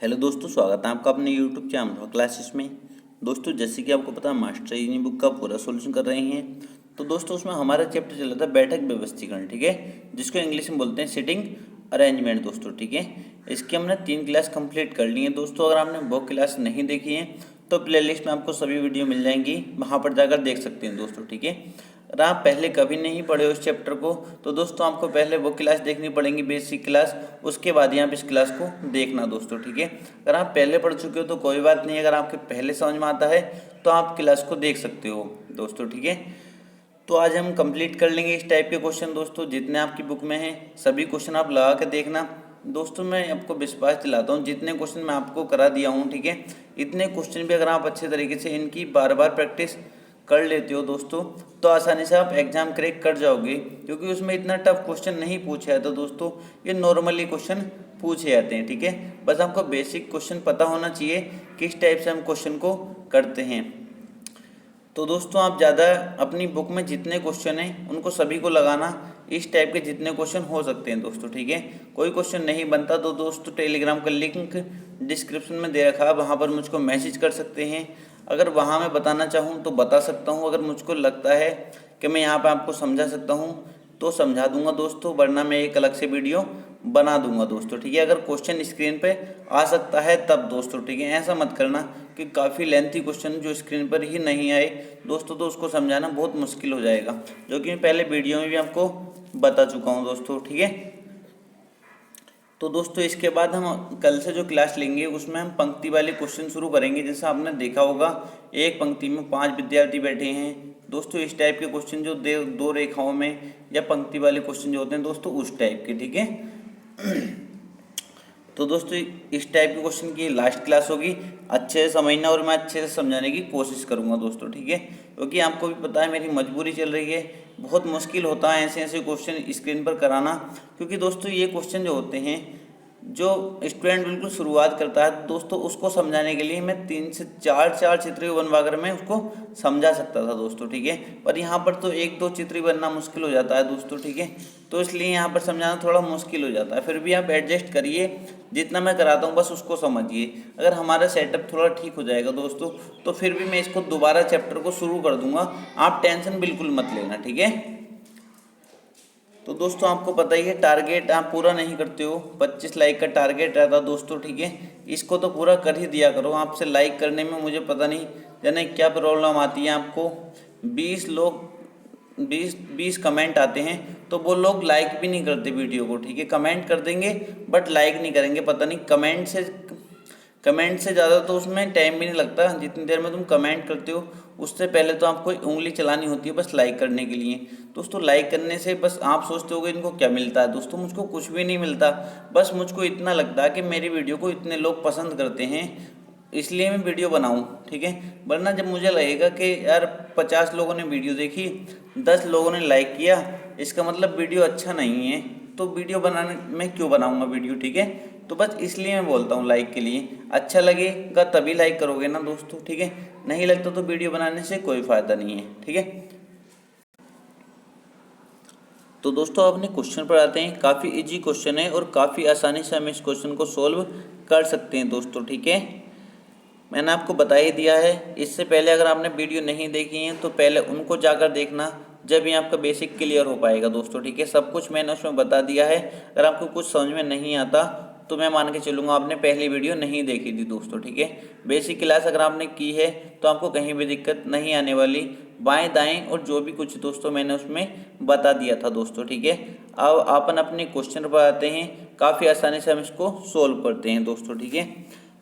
Hello दोस्तों, स्वागत है आपका अपने यूट्यूब चैनल क्लासेस में। दोस्तों, जैसे कि आपको पता है मास्टर ई बुक का पूरा सॉल्यूशन कर रहे हैं। तो दोस्तों, उसमें हमारा चैप्टर चल रहा था बैठक व्यवस्थीकरण, ठीक है, जिसको इंग्लिश में बोलते हैं सिटिंग अरेंजमेंट दोस्तों, ठीक है। इसकी हमने 3 क्लास कंप्लीट कर ली हैं दोस्तों। अगर आपने वो क्लास नहीं देखी है तो प्लेलिस्ट में आपको सभी वीडियो मिल जाएंगी, वहाँ पर जाकर देख सकते हैं दोस्तों, ठीक है। अगर आप पहले कभी नहीं पढ़े उस चैप्टर को तो दोस्तों आपको पहले वो क्लास देखनी पड़ेगी, बेसिक क्लास, उसके बाद ही आप इस क्लास को देखना दोस्तों, ठीक है। अगर आप पहले पढ़ चुके हो तो कोई बात नहीं, अगर आपके पहले समझ में आता है तो आप क्लास को देख सकते हो दोस्तों, ठीक है। तो आज हम कंप्लीट कर लेंगे इस टाइप के क्वेश्चन दोस्तों, जितने आपकी बुक में हैं सभी क्वेश्चन आप लगा के देखना दोस्तों। मैं आपको विश्वास दिलाता हूँ, जितने क्वेश्चन मैं आपको करा दिया हूँ, ठीक है, इतने क्वेश्चन भी अगर आप अच्छे तरीके से इनकी बार बार प्रैक्टिस कर लेते हो दोस्तों तो आसानी से आप एग्जाम क्रैक कर जाओगे, क्योंकि उसमें इतना टफ क्वेश्चन नहीं पूछा है। तो दोस्तों ये नॉर्मली क्वेश्चन पूछे जाते हैं, ठीक है। बस आपको बेसिक क्वेश्चन पता होना चाहिए किस टाइप से हम क्वेश्चन को करते हैं। तो दोस्तों आप ज़्यादा अपनी बुक में जितने क्वेश्चन हैं उनको सभी को लगाना, इस टाइप के जितने क्वेश्चन हो सकते हैं दोस्तों, ठीक है। कोई क्वेश्चन नहीं बनता तो दोस्तों टेलीग्राम का लिंक डिस्क्रिप्शन में दे रखा है, वहाँ पर मुझको मैसेज कर सकते हैं। अगर वहाँ मैं बताना चाहूँ तो बता सकता हूँ, अगर मुझको लगता है कि मैं यहाँ पर आपको समझा सकता हूँ तो समझा दूंगा दोस्तों, वरना मैं एक अलग से वीडियो बना दूंगा दोस्तों, ठीक है। अगर क्वेश्चन स्क्रीन पे आ सकता है तब दोस्तों, ठीक है। ऐसा मत करना कि काफ़ी लेंथी क्वेश्चन जो स्क्रीन पर ही नहीं आए दोस्तों, तो उसको समझाना बहुत मुश्किल हो जाएगा, जो कि मैं पहले वीडियो में भी आपको बता चुका हूँ दोस्तों, ठीक है। तो दोस्तों इसके बाद हम कल से जो क्लास लेंगे उसमें हम पंक्ति वाले क्वेश्चन शुरू करेंगे। जैसे आपने देखा होगा एक पंक्ति में 5 विद्यार्थी बैठे हैं दोस्तों, इस टाइप के क्वेश्चन जो दो रेखाओं में या पंक्ति वाले क्वेश्चन जो होते हैं दोस्तों उस टाइप के, ठीक है। तो दोस्तों इस टाइप के क्वेश्चन की लास्ट क्लास होगी, अच्छे से समझना और मैं अच्छे से समझाने की कोशिश करूंगा दोस्तों, ठीक है। क्योंकि आपको भी पता है मेरी मजबूरी चल रही है, बहुत मुश्किल होता है ऐसे ऐसे क्वेश्चन स्क्रीन पर कराना। क्योंकि दोस्तों ये क्वेश्चन जो होते हैं जो स्टूडेंट बिल्कुल शुरुआत करता है दोस्तों, उसको समझाने के लिए मैं 3 से 4 चित्र बनवाकर मैं उसको समझा सकता था दोस्तों, ठीक है। पर यहाँ पर तो 1-2 चित्र बनना मुश्किल हो जाता है दोस्तों, ठीक है। तो इसलिए यहाँ पर समझाना थोड़ा मुश्किल हो जाता है, फिर भी आप एडजस्ट करिए, जितना मैं कराता हूँ बस उसको समझिए। अगर हमारा सेटअप थोड़ा ठीक हो जाएगा दोस्तों तो फिर भी मैं इसको दोबारा चैप्टर को शुरू कर दूंगा, आप टेंशन बिल्कुल मत लेना, ठीक है। तो दोस्तों आपको पता ही है टारगेट आप पूरा नहीं करते हो, 25 लाइक का टारगेट रहता दोस्तों, ठीक है। इसको तो पूरा कर ही दिया करो। आपसे लाइक करने में मुझे पता नहीं जाने क्या प्रॉब्लम आती है आपको। 20 लोग 20 कमेंट आते हैं तो वो लोग लाइक भी नहीं करते वीडियो को, ठीक है। कमेंट कर देंगे बट लाइक नहीं करेंगे, पता नहीं कमेंट से ज़्यादा तो उसमें टाइम भी नहीं लगता, जितनी देर में तुम कमेंट करते हो उससे पहले तो आपको उंगली चलानी होती है बस लाइक करने के लिए दोस्तों। लाइक करने से बस आप सोचते होगे इनको क्या मिलता है दोस्तों, मुझको कुछ भी नहीं मिलता। बस मुझको इतना लगता है कि मेरी वीडियो को इतने लोग पसंद करते हैं इसलिए मैं वीडियो बनाऊं, ठीक है। वरना जब मुझे लगेगा कि यार 50 लोगों ने वीडियो देखी, 10 लोगों ने लाइक किया, इसका मतलब वीडियो अच्छा नहीं है, तो वीडियो बनाने में क्यों बनाऊंगा वीडियो, ठीक है। तो बस इसलिए मैं बोलता हूँ लाइक के लिए, अच्छा लगेगा तभी लाइक करोगे ना दोस्तों, ठीक है। नहीं लगता तो वीडियो बनाने से कोई फ़ायदा नहीं है, ठीक है। तो दोस्तों अपने क्वेश्चन पर आते हैं। काफ़ी इजी क्वेश्चन है और काफ़ी आसानी से हम इस क्वेश्चन को सोल्व कर सकते हैं दोस्तों, ठीक है। मैंने आपको बता ही दिया है। इससे पहले अगर आपने वीडियो नहीं देखी है तो पहले उनको जाकर देखना, जब ही आपका बेसिक क्लियर हो पाएगा दोस्तों, ठीक है। सब कुछ मैंने उसमें बता दिया है। अगर आपको कुछ समझ में नहीं आता तो मैं मान के चलूँगा आपने पहली वीडियो नहीं देखी थी दोस्तों, ठीक है। बेसिक क्लास अगर आपने की है तो आपको कहीं भी दिक्कत नहीं आने वाली, बाएँ दाएँ और जो भी कुछ दोस्तों मैंने उसमें बता दिया था दोस्तों, ठीक है। अब अपन अपने क्वेश्चन पर आते हैं। काफ़ी आसानी से हम इसको सोल्व करते हैं दोस्तों, ठीक है।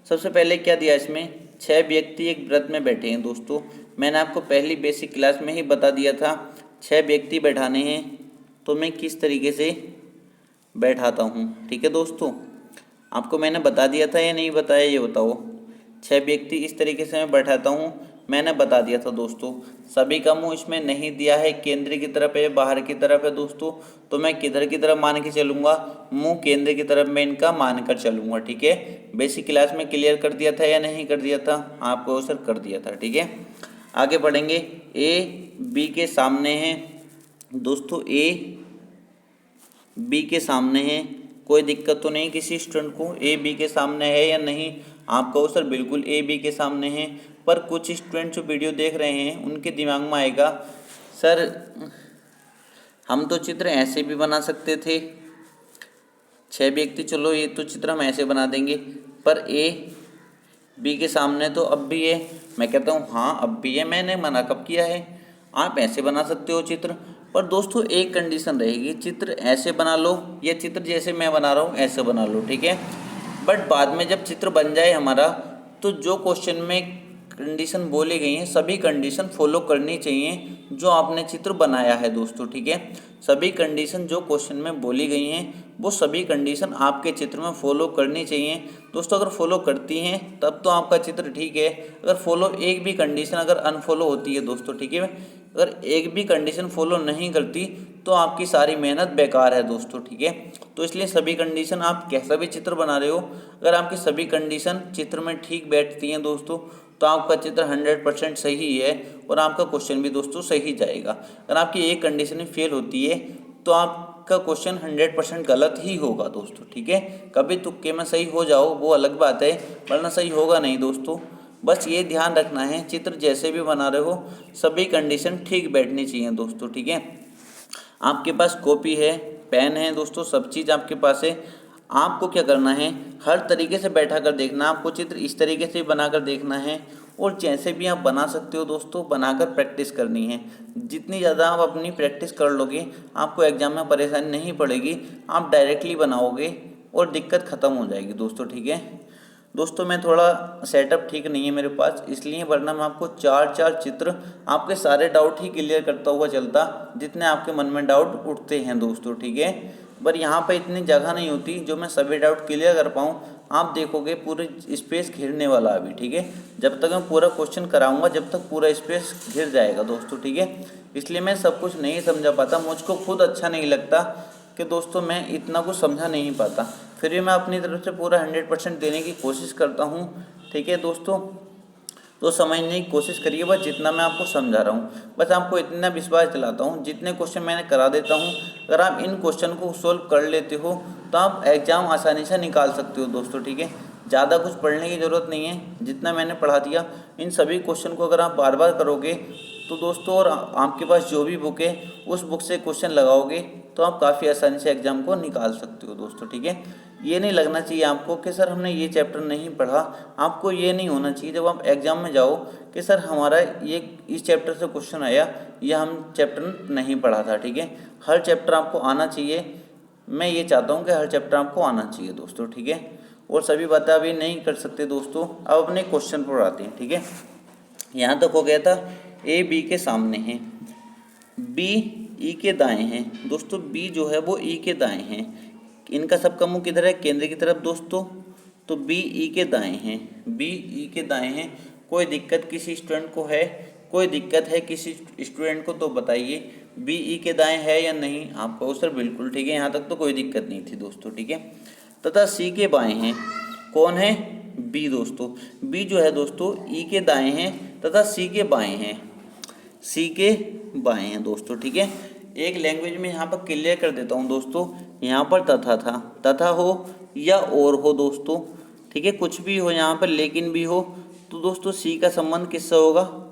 सबसे पहले क्या दिया इसमें, 6 व्यक्ति एक व्रत में बैठे हैं दोस्तों। मैंने आपको पहली बेसिक क्लास में ही बता दिया था 6 व्यक्ति बैठाने हैं तो मैं किस तरीके से बैठाता हूँ, ठीक है दोस्तों। आपको मैंने बता दिया था या नहीं बताया ये बताओ। 6 व्यक्ति इस तरीके से मैं बैठाता हूँ, मैंने बता दिया था दोस्तों। सभी का मुंह इसमें नहीं दिया है, केंद्र की तरफ है बाहर की तरफ है दोस्तों, तो मैं किधर की तरफ मान के चलूँगा, मुंह केंद्र की तरफ मैं इनका मान कर चलूँगा, ठीक है। बेसिक क्लास में क्लियर कर दिया था या नहीं कर दिया था, आपको सर कर दिया था, ठीक है। आगे बढ़ेंगे। ए बी के सामने है दोस्तों, ए बी के सामने है, कोई दिक्कत तो नहीं किसी स्टूडेंट को? ए बी के सामने है या नहीं? आप कहो सर बिल्कुल ए बी के सामने है। पर कुछ स्टूडेंट जो वीडियो देख रहे हैं उनके दिमाग में आएगा सर हम तो चित्र ऐसे भी बना सकते थे, 6 व्यक्ति, चलो ये तो चित्र हम ऐसे बना देंगे, पर ए बी के सामने तो अब भी है। मैं कहता हूँ हाँ अब भी है, मैंने मना कब किया है? आप ऐसे बना सकते हो चित्र। पर दोस्तों एक कंडीशन रहेगी, चित्र ऐसे बना लो या चित्र जैसे मैं बना रहा हूँ ऐसे बना लो, ठीक है। बट बाद में जब चित्र बन जाए हमारा, तो जो क्वेश्चन में कंडीशन बोली गई हैं सभी कंडीशन फॉलो करनी चाहिए जो आपने चित्र बनाया है दोस्तों, ठीक है। सभी कंडीशन जो क्वेश्चन में बोली गई हैं वो सभी कंडीशन आपके चित्र में फॉलो करनी चाहिए दोस्तों। अगर फॉलो करती हैं तब तो आपका चित्र ठीक है। अगर फॉलो एक भी कंडीशन अगर अनफॉलो होती है दोस्तों, ठीक है, अगर एक भी कंडीशन फॉलो नहीं करती तो आपकी सारी मेहनत बेकार है दोस्तों, ठीक है। तो इसलिए सभी कंडीशन आप कैसा भी चित्र बना रहे हो, अगर आपकी सभी कंडीशन चित्र में ठीक बैठती हैं दोस्तों तो आपका चित्र 100% सही है और आपका क्वेश्चन भी दोस्तों सही जाएगा। अगर आपकी एक कंडीशन ही फेल होती है तो आपका क्वेश्चन 100% गलत ही होगा दोस्तों, ठीक है। कभी तुक्के में सही हो जाओ वो अलग बात है, वरना सही होगा नहीं दोस्तों। बस ये ध्यान रखना है चित्र जैसे भी बना रहे हो सभी कंडीशन ठीक बैठनी चाहिए दोस्तों, ठीक है। आपके पास कॉपी है, पेन है दोस्तों, सब चीज़ आपके पास है। आपको क्या करना है, हर तरीके से बैठा कर देखना, आपको चित्र इस तरीके से बनाकर देखना है और जैसे भी आप बना सकते हो दोस्तों बनाकर प्रैक्टिस करनी है। जितनी ज़्यादा आप अपनी प्रैक्टिस कर लोगे आपको एग्जाम में परेशानी नहीं पड़ेगी, आप डायरेक्टली बनाओगे और दिक्कत ख़त्म हो जाएगी दोस्तों, ठीक है। दोस्तों मैं थोड़ा सेटअप ठीक नहीं है मेरे पास, इसलिए वरना मैं आपको 4 चित्र आपके सारे डाउट ही क्लियर करता हुआ चलता जितने आपके मन में डाउट उठते हैं दोस्तों, ठीक है। पर यहाँ पे इतनी जगह नहीं होती जो मैं सभी डाउट क्लियर कर पाऊँ। आप देखोगे पूरे स्पेस घिरने वाला अभी, ठीक है। जब तक मैं पूरा क्वेश्चन कराऊंगा जब तक पूरा स्पेस घिर जाएगा दोस्तों, ठीक है। इसलिए मैं सब कुछ नहीं समझा पाता, मुझको खुद अच्छा नहीं लगता कि दोस्तों मैं इतना कुछ समझा नहीं पाता, फिर भी मैं अपनी तरफ से पूरा 100% देने की कोशिश करता हूँ, ठीक है दोस्तों। तो समझने की कोशिश करिए बस जितना मैं आपको समझा रहा हूँ। बस आपको इतना विश्वास दिलाता हूँ जितने क्वेश्चन मैंने करा देता हूँ, अगर आप इन क्वेश्चन को सोल्व कर लेते हो तो आप एग्ज़ाम आसानी से निकाल सकते हो दोस्तों, ठीक है। ज़्यादा कुछ पढ़ने की ज़रूरत नहीं है, जितना मैंने पढ़ा दिया इन सभी क्वेश्चन को अगर आप बार बार करोगे तो दोस्तों, और आपके पास जो भी बुक है उस बुक से क्वेश्चन लगाओगे तो आप काफ़ी आसानी से एग्ज़ाम को निकाल सकते हो दोस्तों, ठीक है। ये नहीं लगना चाहिए आपको कि सर हमने ये चैप्टर नहीं पढ़ा। आपको ये नहीं होना चाहिए जब आप एग्ज़ाम में जाओ कि सर हमारा ये इस चैप्टर से क्वेश्चन आया, या हम चैप्टर नहीं पढ़ा था, ठीक है। हर चैप्टर आपको आना चाहिए, मैं ये चाहता हूँ कि हर चैप्टर आपको आना चाहिए दोस्तों, ठीक है। और सभी बातें अभी नहीं कर सकते दोस्तों, अब अपने क्वेश्चन पर आते हैं, ठीक है। यहाँ तक हो गया था ए बी के सामने है, बी ई के दाएं हैं दोस्तों, बी जो है वो ई के दाएं हैं, इनका सबका मुंह किधर है, केंद्र की तरफ दोस्तों। तो बी ई के दाएं हैं, बी ई के दाएं हैं। कोई दिक्कत किसी स्टूडेंट को है, कोई दिक्कत है किसी स्टूडेंट को तो बताइए, बी ई के दाएं है या नहीं? आप कहो सर बिल्कुल ठीक है, यहाँ तक तो कोई दिक्कत नहीं थी दोस्तों, ठीक है। तथा सी के बाएं हैं, कौन है? बी दोस्तों। बी जो है दोस्तों ई के दाएं हैं तथा सी के बाएं हैं, सी के बाएं हैं दोस्तों, ठीक है। एक लैंग्वेज में यहाँ पर क्लियर कर देता हूँ दोस्तों, यहाँ पर तथा था, तथा हो या और हो दोस्तों, ठीक है, कुछ भी हो यहाँ पर लेकिन भी हो, तो दोस्तों सी का संबंध किससे होगा?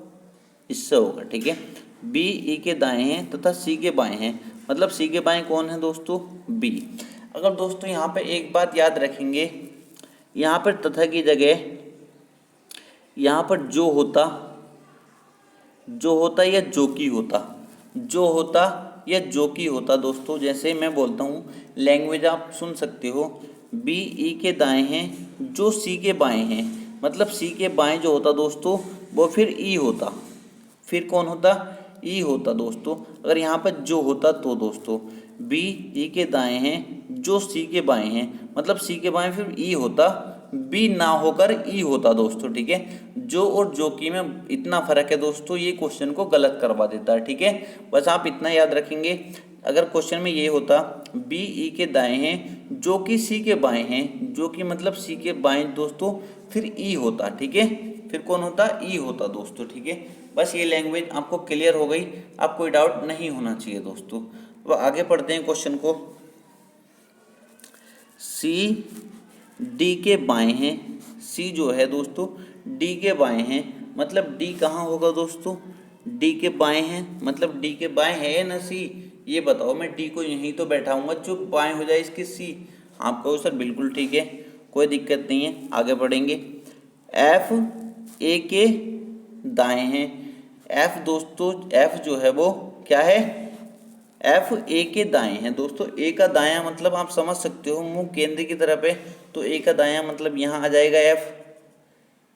इससे होगा, ठीक है। बी ई के दाएं हैं तथा सी के बाएं हैं, मतलब सी के बाएं कौन है दोस्तों? बी। अगर दोस्तों यहाँ पर एक बात याद रखेंगे, यहाँ पर तथा की जगह यहाँ पर जो होता या जो की होता, जो होता या जो की होता दोस्तों। जैसे मैं बोलता हूँ, लैंग्वेज आप सुन सकते हो, बी ई के दाएं हैं जो सी के बाएं हैं, मतलब सी के बाएं जो होता दोस्तों वो फिर ई होता, फिर कौन होता? ई होता दोस्तों। अगर यहाँ पर जो होता तो दोस्तों बी ई के दाएं हैं जो सी के बाएं हैं, मतलब सी के बाएं फिर ई होता, बी ना होकर ई होता दोस्तों, ठीक है। जो और जो की में इतना फर्क है दोस्तों, ये क्वेश्चन को गलत करवा देता है, ठीक है। बस आप इतना याद रखेंगे, अगर क्वेश्चन में ये होता बी ई के दाएं हैं जो कि सी के बाएं हैं, जो कि मतलब सी के बाएं दोस्तों, फिर ई होता, ठीक है, फिर कौन होता? ई होता दोस्तों, ठीक है। बस ये लैंग्वेज आपको क्लियर हो गई, अब कोई डाउट नहीं होना चाहिए दोस्तों। अब आगे पढ़ते हैं क्वेश्चन को। सी डी के बाएं हैं, सी जो है दोस्तों डी के बाएं हैं, मतलब डी कहाँ होगा दोस्तों, डी के बाएं हैं, मतलब डी के बाएं है ना सी, ये बताओ। मैं डी को यहीं तो बैठाऊंगा जो बाएं हो जाए इसकी सी। आप कहो सर बिल्कुल ठीक है, कोई दिक्कत नहीं है, आगे बढ़ेंगे। एफ ए के दाएं हैं, एफ दोस्तों एफ जो है वो क्या है, एफ ए के दाएं हैं दोस्तों। ए का दायां मतलब आप समझ सकते हो मुंह केंद्र की तरफ है, तो ए का दायां मतलब यहाँ आ जाएगा एफ,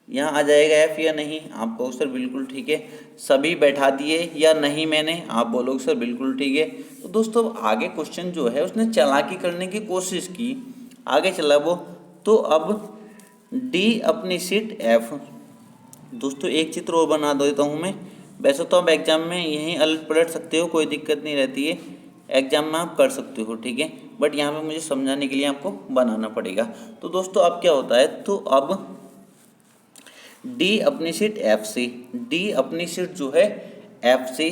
यहाँ आ जाएगा एफ या नहीं। आप कहो सर बिल्कुल ठीक है। सभी बैठा दिए या नहीं मैंने, आप बोलोगे सर बिल्कुल ठीक है। तो दोस्तों आगे क्वेश्चन जो है उसने चालाकी करने की कोशिश की, आगे चला वो। तो अब डी अपनी सीट एफ, दोस्तों एक चित्र और बना देता हूँ मैं। वैसे तो आप एग्जाम में यहीं अलट पलट सकते हो, कोई दिक्कत नहीं रहती है, एग्जाम में आप कर सकते हो ठीक है, बट यहाँ पे मुझे समझाने के लिए आपको बनाना पड़ेगा। तो दोस्तों अब क्या होता है, तो अब डी अपनी सीट एफ से, डी अपनी सीट जो है एफ से,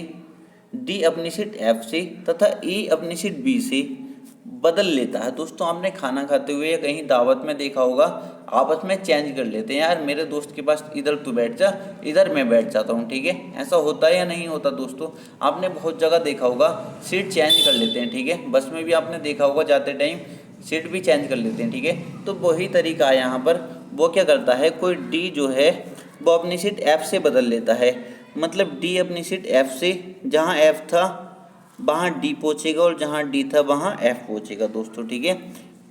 डी अपनी सीट एफ से तथा ई अपनी सीट बी से बदल लेता है। दोस्तों आपने खाना खाते हुए या कहीं दावत में देखा होगा, आपस में चेंज कर लेते हैं, यार मेरे दोस्त के पास इधर तू बैठ जा, इधर मैं बैठ जाता हूँ ठीक है। ऐसा होता है या नहीं होता दोस्तों, आपने बहुत जगह देखा होगा सीट चेंज कर लेते हैं ठीक है। बस में भी आपने देखा होगा जाते टाइम सीट भी चेंज कर लेते हैं ठीक है। तो वही तरीका है यहाँ पर, वो क्या करता है, कोई डी जो है वो अपनी सीट एफ से बदल लेता है, मतलब डी अपनी सीट एफ से, जहाँ एफ था वहाँ डी पहुँचेगा और जहाँ डी था वहाँ एफ पहुँचेगा दोस्तों ठीक है।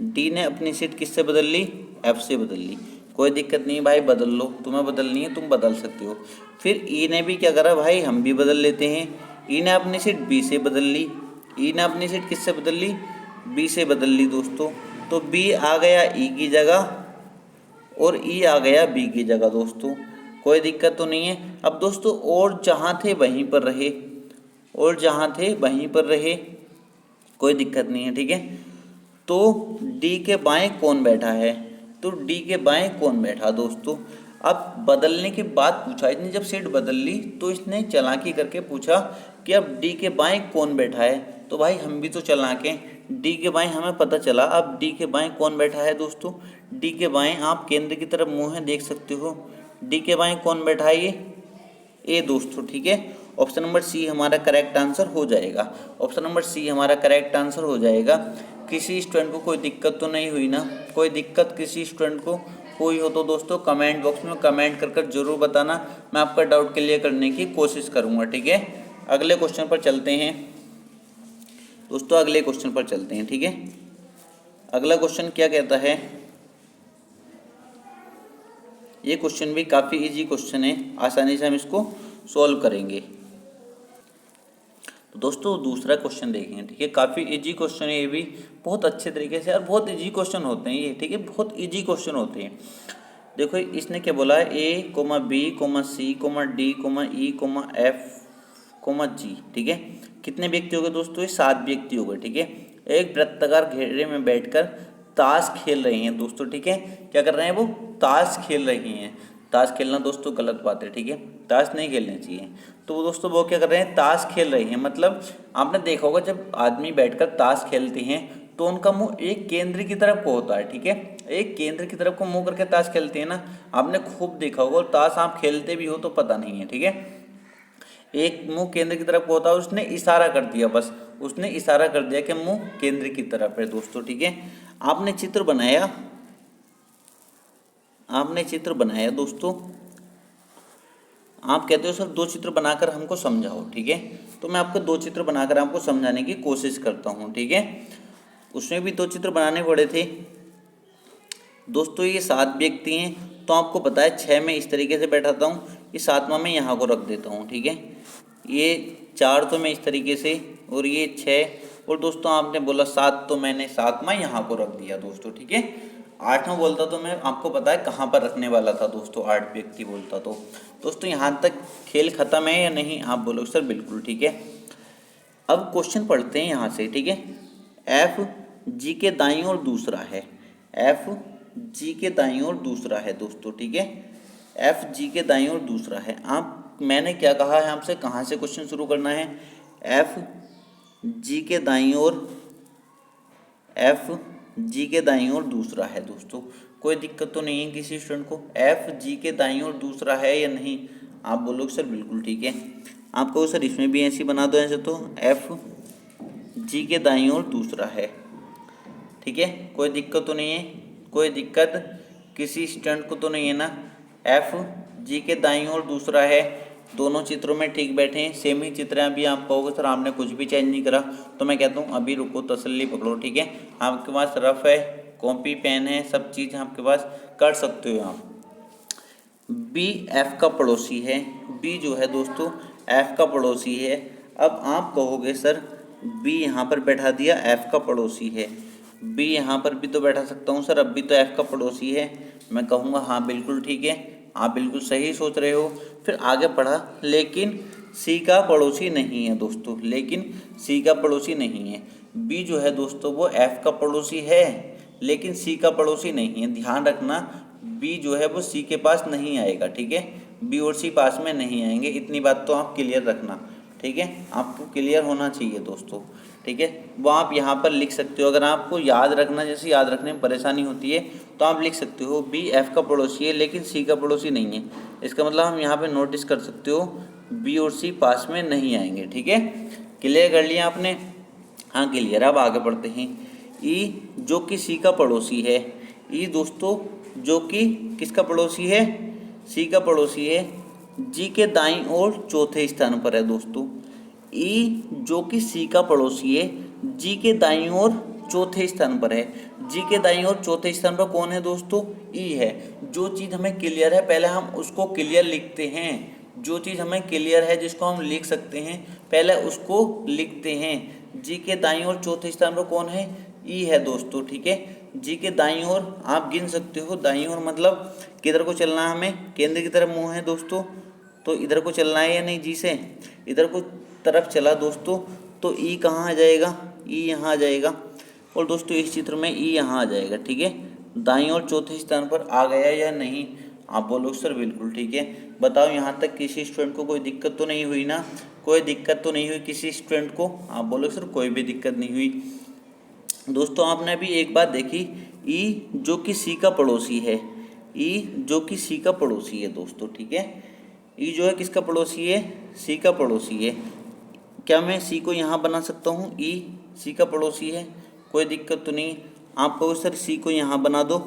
डी ने अपनी सीट किससे बदल ली, एफ से बदल ली, कोई दिक्कत नहीं भाई, बदल लो, तुम्हें बदलनी है तुम बदल सकते हो। फिर ई ने भी क्या करा भाई, हम भी बदल लेते हैं, ई ने अपनी सीट बी से बदल ली, ई ने अपनी सीट किससे बदल ली, बी से बदल ली दोस्तों। तो बी आ गया ई की जगह और ई आ गया बी की जगह दोस्तों, कोई दिक्कत तो नहीं है। अब दोस्तों और जहाँ थे वहीं पर रहे, और जहाँ थे वहीं पर रहे, कोई दिक्कत नहीं है ठीक है। तो डी के बाएं कौन बैठा है, तो डी के बाएं कौन बैठा दोस्तों। अब बदलने के बाद पूछा, इसने जब सीट बदल ली तो इसने चालाकी करके पूछा कि अब डी के बाएं कौन बैठा है। तो भाई हम भी तो चालाक हैं, डी के बाएं हमें पता चला, अब डी के बाएं कौन बैठा है दोस्तों। डी के बाएं आप केंद्र की तरफ मुँह है देख सकते हो, डी के बाएं कौन बैठा है, ये ए दोस्तों ठीक है। ऑप्शन नंबर सी हमारा करेक्ट आंसर हो जाएगा, ऑप्शन नंबर सी हमारा करेक्ट आंसर हो जाएगा। किसी स्टूडेंट को कोई दिक्कत तो नहीं हुई ना, कोई दिक्कत किसी स्टूडेंट को हुई हो तो दोस्तों कमेंट बॉक्स में कमेंट कर जरूर बताना, मैं आपका डाउट क्लियर करने की कोशिश करूँगा ठीक है। अगले क्वेश्चन पर चलते हैं दोस्तों, अगले क्वेश्चन पर चलते हैं ठीक है। अगला क्वेश्चन क्या कहता है, ये क्वेश्चन भी काफ़ी इजी क्वेश्चन है, आसानी से हम इसको सॉल्व करेंगे। तो दोस्तों दूसरा क्वेश्चन देखेंगे ठीक है, काफ़ी इजी क्वेश्चन है ये भी, बहुत अच्छे तरीके से, और बहुत इजी क्वेश्चन होते हैं ये ठीक है, बहुत इजी क्वेश्चन होते हैं। देखो इसने क्या बोला है, A comma B comma C comma D comma E comma F comma G ठीक है। कितने व्यक्ति हो गए दोस्तों, ये 7 व्यक्ति हो गए ठीक है। एक वृत्ताकार घेरे में बैठकर ताश खेल रहे हैं दोस्तों ठीक है। क्या कर रहे हैं वो, ताश खेल रहे हैं। ताश खेलना दोस्तों गलत बात है ठीक है, ताश नहीं खेलना चाहिए। तो दोस्तों वो क्या कर रहे हैं, ताश खेल रहे हैं, मतलब आपने देखा होगा जब आदमी बैठकर ताश खेलते हैं तो उनका मुंह एक केंद्र की तरफ को होता है ठीक है, एक केंद्र की तरफ को मुंह करके ताश खेलते हैं ना, आपने खूब देखा होगा। और ताश आप खेलते भी हो तो पता नहीं है ठीक है, एक मुंह केंद्र की तरफ होता है, उसने इशारा कर दिया, बस उसने इशारा कर दिया कि मुंह केंद्र की तरफ है दोस्तों ठीक है। आपने चित्र बनाया, आपने चित्र बनाया दोस्तों, आप कहते हो सर 2 चित्र बनाकर हमको समझाओ ठीक है, तो मैं आपको 2 चित्र बनाकर आपको समझाने की कोशिश करता हूँ ठीक है। उसमें भी 2 चित्र बनाने पड़े थे दोस्तों। ये 7 व्यक्ति हैं तो आपको पता है 6 में इस तरीके से बैठाता हूँ, ये 7वां मैं यहाँ को रख देता हूँ ठीक है। ये 4 तो मैं इस तरीके से, और ये 6, और दोस्तों आपने बोला 7 तो मैंने 7वां यहाँ को रख दिया दोस्तों ठीक है। 8वां बोलता तो मैं आपको पता है कहाँ पर रखने वाला था दोस्तों, 8 व्यक्ति बोलता तो। दोस्तों यहाँ तक खेल खत्म है या नहीं, आप बोलोगे सर बिल्कुल ठीक है। अब क्वेश्चन पढ़ते हैं यहाँ से ठीक है। एफ जी के दाईं ओर दूसरा है, एफ जी के दाईं ओर दूसरा है दोस्तों ठीक है, एफ जी के दाईं ओर दूसरा है। आप मैंने क्या कहा है आपसे, कहाँ से क्वेश्चन शुरू करना है, एफ जी के दाईं ओर, एफ जी के दाईं ओर दूसरा है दोस्तों। कोई दिक्कत तो नहीं है किसी स्टूडेंट को? एफ जी के दाईं ओर दूसरा है या नहीं? आप बोलोगे सर बिल्कुल ठीक है। आप कहो सर इसमें भी ऐसे बना दो, ऐसे तो एफ जी के दाईं ओर दूसरा है, ठीक है। कोई दिक्कत तो नहीं है? कोई दिक्कत किसी स्टूडेंट को तो नहीं है ना? एफ जी के दाईं ओर दूसरा है, दोनों चित्रों में ठीक बैठे हैं, सेम ही चित्र हैं। अभी आप कहोगे सर आपने कुछ भी चेंज नहीं करा, तो मैं कहता हूँ अभी रुको, तसल्ली पकड़ो, ठीक है। आपके पास रफ है, कॉपी पेन है, सब चीज़ आपके पास, कर सकते हो आप। बी एफ का पड़ोसी है, बी जो है दोस्तों एफ का पड़ोसी है। अब आप कहोगे सर बी यहाँ पर बैठा दिया, एफ का पड़ोसी है, बी यहाँ पर भी तो बैठा सकता हूँ सर, अब भी तो एफ का पड़ोसी है। मैं कहूँगा हाँ बिल्कुल ठीक है, आप बिल्कुल सही सोच रहे हो। फिर आगे पढ़ा, लेकिन सी का पड़ोसी नहीं है दोस्तों, लेकिन सी का पड़ोसी नहीं है। बी जो है दोस्तों वो एफ का पड़ोसी है, लेकिन सी का पड़ोसी नहीं है। ध्यान रखना, बी जो है वो सी के पास नहीं आएगा, ठीक है। बी और सी पास में नहीं आएंगे, इतनी बात तो आप क्लियर रखना, ठीक है। आपको क्लियर होना चाहिए दोस्तों, ठीक है। वो आप यहाँ पर लिख सकते हो, अगर आपको याद रखना, जैसे याद रखने में परेशानी होती है तो आप लिख सकते हो बी एफ का पड़ोसी है लेकिन सी का पड़ोसी नहीं है। इसका मतलब हम यहाँ पे नोटिस कर सकते हो बी और सी पास में नहीं आएंगे, ठीक है। क्लियर कर लिया आपने? हाँ क्लियर। अब आगे बढ़ते हैं। ई जो कि सी का पड़ोसी है, ई दोस्तों जो कि किसका पड़ोसी है? सी का पड़ोसी है, जी के दाईं ओर चौथे स्थान पर है दोस्तों। ई जो कि सी का पड़ोसी है, जी के दाईं ओर चौथे स्थान पर है। जी के दाईं ओर चौथे स्थान पर कौन है दोस्तों? ई है। जो चीज़ हमें क्लियर है पहले हम उसको क्लियर लिखते हैं, जो चीज़ हमें क्लियर है जिसको हम लिख सकते हैं पहले उसको लिखते हैं। जी के दाईं ओर चौथे स्थान पर कौन है? ई है दोस्तों, ठीक है। जी के दाईं ओर आप गिन सकते हो, दाईं ओर मतलब किधर को चलना है हमें? केंद्र की तरफ मुँह है दोस्तों, तो इधर को चलना है या नहीं? जी से इधर को तरफ चला दोस्तों, तो ई कहाँ आ जाएगा? ई यहाँ आ जाएगा। और दोस्तों इस चित्र में ई यहाँ आ जाएगा, ठीक है। दाईं ओर चौथे स्थान पर आ गया या नहीं? आप बोलो सर बिल्कुल ठीक है। बताओ यहाँ तक किसी स्टूडेंट को कोई दिक्कत तो नहीं हुई ना? कोई दिक्कत तो नहीं हुई किसी स्टूडेंट को? आप बोलो सर कोई भी दिक्कत नहीं हुई। दोस्तों आपने अभी एक बात देखी, ई जो कि सी का पड़ोसी है, ई जो कि सी का पड़ोसी है दोस्तों, ठीक है। ई जो है किसका पड़ोसी है? सी का पड़ोसी है। क्या मैं सी को यहाँ बना सकता हूँ? ई सी का पड़ोसी है, कोई दिक्कत तो नहीं। आप कहो सर सी को यहाँ बना दो,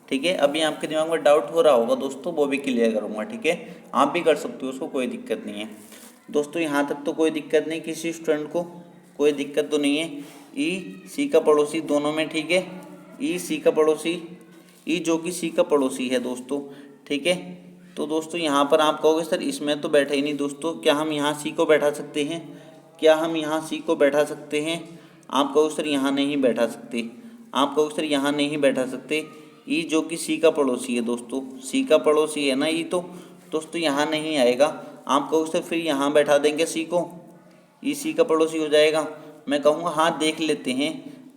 ठीक है। अभी आपके दिमाग में डाउट हो रहा होगा दोस्तों, वो भी क्लियर करूँगा, ठीक है। आप भी कर सकते हो उसको, कोई दिक्कत नहीं है दोस्तों। यहाँ तक तो कोई दिक्कत नहीं किसी स्टूडेंट को, कोई दिक्कत तो नहीं है। ई सी का पड़ोसी दोनों में, ठीक है। ई सी का पड़ोसी, ई जो कि सी का पड़ोसी है दोस्तों, ठीक है। तो दोस्तों यहाँ पर आप कहोगे सर इसमें तो बैठा ही नहीं दोस्तों, क्या हम यहाँ सी को बैठा सकते हैं? क्या हम यहाँ सी को बैठा सकते हैं? आप कहोगे सर यहाँ नहीं बैठा सकते, आप कहोगे सर यहाँ नहीं बैठा सकते। ई जो कि सी का पड़ोसी है दोस्तों, सी का पड़ोसी है ना ई, तो दोस्तों यहाँ नहीं आएगा। आप कहोगे सर फिर यहाँ बैठा देंगे सी को, ई सी का पड़ोसी हो जाएगा। मैं कहूँगा हाँ देख लेते हैं,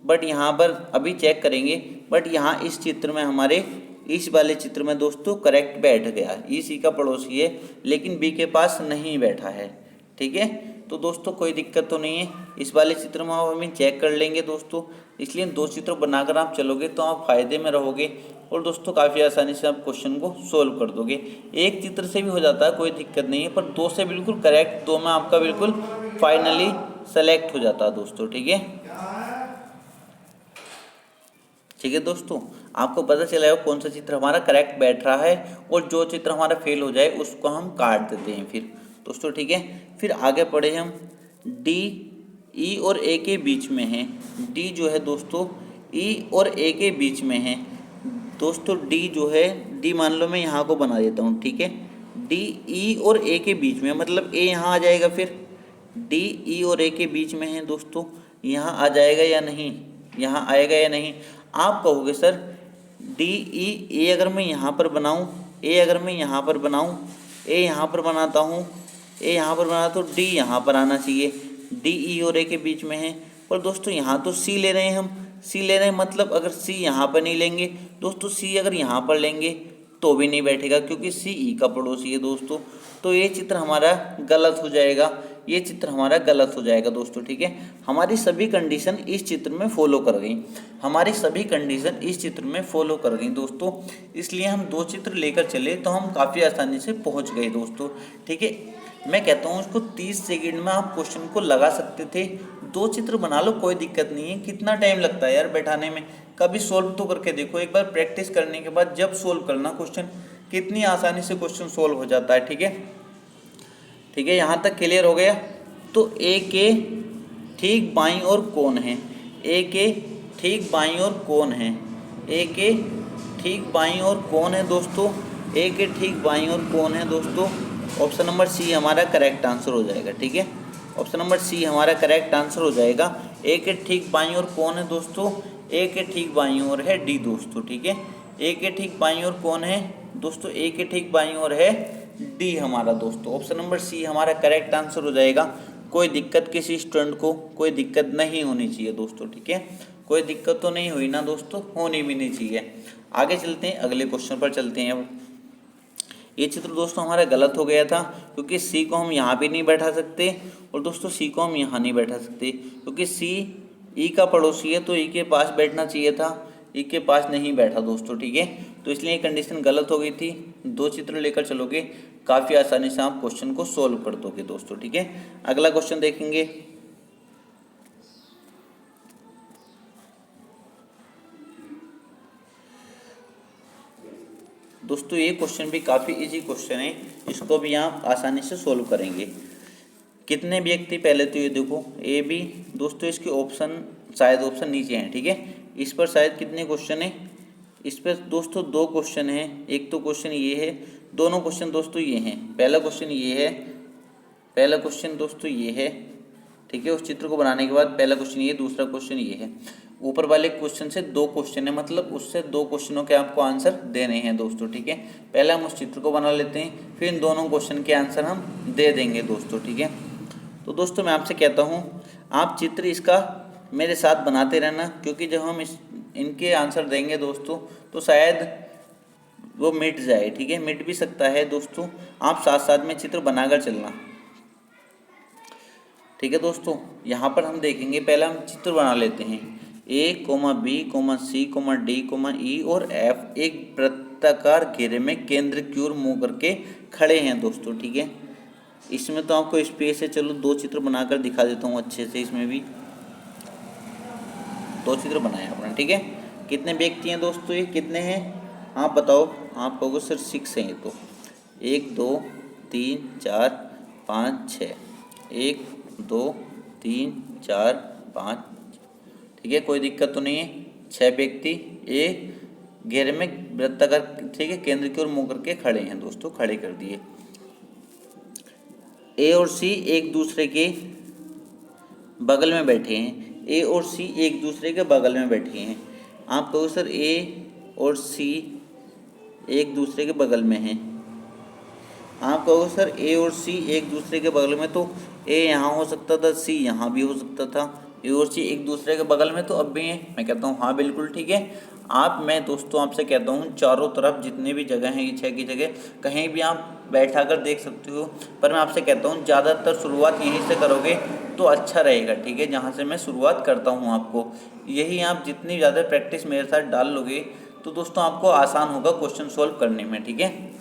बट यहाँ पर अभी चेक करेंगे। बट यहाँ इस चित्र में हमारे, इस वाले चित्र में दोस्तों करेक्ट बैठ गया, ई सी का पड़ोसी है लेकिन बी के पास नहीं बैठा है, ठीक है। तो दोस्तों कोई दिक्कत तो नहीं है, इस वाले चित्र में आप हमें चेक कर लेंगे दोस्तों। इसलिए दो चित्र बनाकर आप चलोगे तो आप फायदे में रहोगे और दोस्तों काफ़ी आसानी से आप क्वेश्चन को सोल्व कर दोगे। एक चित्र से भी हो जाता है, कोई दिक्कत नहीं है, पर दो से बिल्कुल करेक्ट, दो में आपका बिल्कुल फाइनली सेलेक्ट हो जाता है दोस्तों, ठीक है। ठीक है दोस्तों, आपको पता चला है कौन सा चित्र हमारा करेक्ट बैठ रहा है, और जो चित्र हमारा फेल हो जाए उसको हम काट देते हैं फिर दोस्तों, ठीक है। फिर आगे पढ़े हम, डी ई और ए के बीच में है। डी जो है दोस्तों ई और ए के बीच में है दोस्तों। डी जो है, डी मान लो मैं यहाँ को बना देता हूँ, ठीक है। डी ई और ए के बीच में, मतलब ए यहाँ आ जाएगा, फिर डी ई और ए के बीच में है दोस्तों, यहाँ आ जाएगा या नहीं? यहाँ आएगा या नहीं? आप कहोगे सर डी ई, ए अगर मैं यहाँ पर बनाऊँ, ए अगर मैं यहाँ पर बनाऊँ, ए यहाँ पर बनाता हूँ, ए यहाँ पर बना तो डी यहाँ पर आना चाहिए। डी ई और ए के बीच में है, पर दोस्तों यहाँ तो सी ले रहे हैं हम, सी ले रहे हैं, मतलब अगर सी यहाँ पर नहीं लेंगे दोस्तों, सी अगर यहाँ पर लेंगे तो भी नहीं बैठेगा क्योंकि सी ई का पड़ोसी है दोस्तों। तो ये चित्र हमारा गलत हो जाएगा, ये चित्र हमारा गलत हो जाएगा दोस्तों, ठीक है। हमारी सभी कंडीशन इस चित्र में फॉलो कर गई, हमारी सभी कंडीशन इस चित्र में फॉलो कर गई दोस्तों, इसलिए हम दो चित्र लेकर चले तो हम काफ़ी आसानी से पहुंच गए दोस्तों, ठीक है। मैं कहता हूँ उसको 30 सेकंड में आप क्वेश्चन को लगा सकते थे, दो चित्र बना लो, कोई दिक्कत नहीं है। कितना टाइम लगता है यार बैठाने में, कभी सोल्व तो करके देखो एक बार, प्रैक्टिस करने के बाद जब सोल्व करना क्वेश्चन, कितनी आसानी से क्वेश्चन सोल्व हो जाता है, ठीक है। ठीक है, यहाँ तक क्लियर हो गया। तो ए के ठीक बाईं ओर कौन है, ए के ठीक बाईं ओर कौन है, ए के ठीक बाईं ओर कौन है दोस्तों, ए के ठीक बाईं ओर कौन है दोस्तों। ऑप्शन नंबर सी हमारा करेक्ट आंसर हो जाएगा, ठीक है। ऑप्शन नंबर सी हमारा करेक्ट आंसर हो जाएगा। ए के ठीक बाईं ओर कौन है दोस्तों, ए के ठीक बाईं ओर है डी दोस्तों, ठीक है। ए के ठीक बाईं ओर कौन है दोस्तों, ए के ठीक बाईं ओर है डी हमारा दोस्तों। ऑप्शन नंबर सी हमारा करेक्ट आंसर हो जाएगा। कोई दिक्कत किसी स्टूडेंट को कोई दिक्कत नहीं होनी चाहिए दोस्तों, ठीक है। कोई दिक्कत तो नहीं हुई ना दोस्तों, होनी भी नहीं चाहिए। आगे चलते हैं, अगले क्वेश्चन पर चलते हैं। अब ये चित्र दोस्तों हमारा गलत हो गया था, क्योंकि सी को हम यहाँ भी नहीं बैठा सकते और दोस्तों सी को हम यहाँ नहीं बैठा सकते, क्योंकि सी ई का पड़ोसी है तो ई के पास बैठना चाहिए था, ई के पास नहीं बैठा दोस्तों, ठीक है। तो इसलिए ये कंडीशन गलत हो गई थी। दो चित्र लेकर चलोगे, काफ़ी आसानी से आप क्वेश्चन को सोल्व कर दोगे दोस्तों, ठीक है। अगला क्वेश्चन देखेंगे। दोस्तों ये क्वेश्चन भी काफ़ी इजी क्वेश्चन है, इसको भी आप आसानी से सोल्व करेंगे। कितने व्यक्ति, पहले तो ये देखो ए बी दोस्तों, इसके ऑप्शन शायद ऑप्शन नीचे हैं, ठीक है। इस पर शायद कितने क्वेश्चन है, इस पर दोस्तों दो क्वेश्चन हैं। एक तो क्वेश्चन ये है, दोनों क्वेश्चन दोस्तों ये हैं। पहला क्वेश्चन ये है, पहला क्वेश्चन दोस्तों ये है, ठीक है। उस चित्र को बनाने के बाद पहला क्वेश्चन ये, दूसरा क्वेश्चन ये है। ऊपर वाले क्वेश्चन से दो क्वेश्चन है, मतलब उससे दो क्वेश्चनों के आपको आंसर देने हैं दोस्तों, ठीक है। पहले हम उस चित्र को बना लेते हैं, फिर इन दोनों क्वेश्चन के आंसर हम दे देंगे दोस्तों, ठीक है। तो दोस्तों मैं आपसे कहता हूँ आप चित्र इसका मेरे साथ बनाते रहना, क्योंकि जब हम इनके आंसर देंगे दोस्तों तो शायद वो मिट जाए, ठीक है। मिट भी सकता है दोस्तों, आप साथ साथ में चित्र बनाकर चलना, ठीक है दोस्तों। यहाँ पर हम देखेंगे, पहले हम चित्र बना लेते हैं। A comma B comma C comma D comma E और एफ एक वृत्ताकार घेरे में केंद्र की ओर मुँह करके खड़े हैं दोस्तों, ठीक है। इसमें तो आपको स्पेस है, चलो दो चित्र बनाकर दिखा देता हूँ अच्छे से। इसमें भी दो चित्र बनाए अपने, ठीक है। कितने व्यक्ति हैं दोस्तों, ये कितने हैं आप बताओ। आप कहोगे सर 6 हैं, ये तो 1 2 3 4 5 6, 1 2 3 4 5, ठीक है। कोई दिक्कत तो नहीं है। 6 व्यक्ति एक घेरे में वृत्ताकार, ठीक है, केंद्र की ओर मुँह करके खड़े हैं दोस्तों, खड़े कर दिए। ए और सी एक दूसरे के बगल में बैठे हैं, ए और सी एक दूसरे के बगल में बैठे हैं। आप कहो सर ए और सी एक दूसरे के बगल में हैं। आप कहो सर ए और सी एक दूसरे के बगल में, तो ए यहाँ हो सकता था, सी यहाँ भी हो सकता था। ए और सी एक दूसरे के बगल में तो अब भी हैं। मैं कहता हूँ हाँ बिल्कुल ठीक है। मैं दोस्तों आपसे कहता हूँ चारों तरफ जितने भी जगह हैं, 6 की जगह कहीं भी आप बैठा कर देख सकते हो, पर मैं आपसे कहता हूँ ज़्यादातर शुरुआत यहीं से करोगे तो अच्छा रहेगा, ठीक है। जहाँ से मैं शुरुआत करता हूँ आपको, यही आप जितनी ज़्यादा प्रैक्टिस मेरे साथ डाल लोगे तो दोस्तों आपको आसान होगा क्वेश्चन सॉल्व करने में, ठीक है।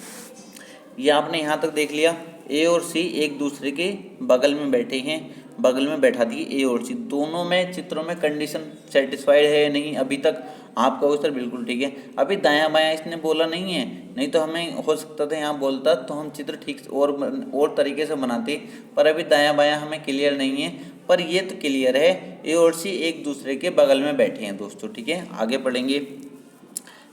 ये आपने यहाँ तक देख लिया। ए और सी एक दूसरे के बगल में बैठे हैं, बगल में बैठा दिए ए और सी। दोनों में चित्रों में कंडीशन सेटिस्फाइड है या नहीं अभी तक, आप कहोगे सर बिल्कुल ठीक है। अभी दायां बायां इसने बोला नहीं है, नहीं तो हमें हो सकता था यहाँ बोलता तो हम चित्र ठीक और तरीके से बनाते, पर अभी दायां बायां हमें क्लियर नहीं है। पर ये तो क्लियर है, ए और सी एक दूसरे के बगल में बैठे हैं दोस्तों, ठीक है। आगे पढ़ेंगे।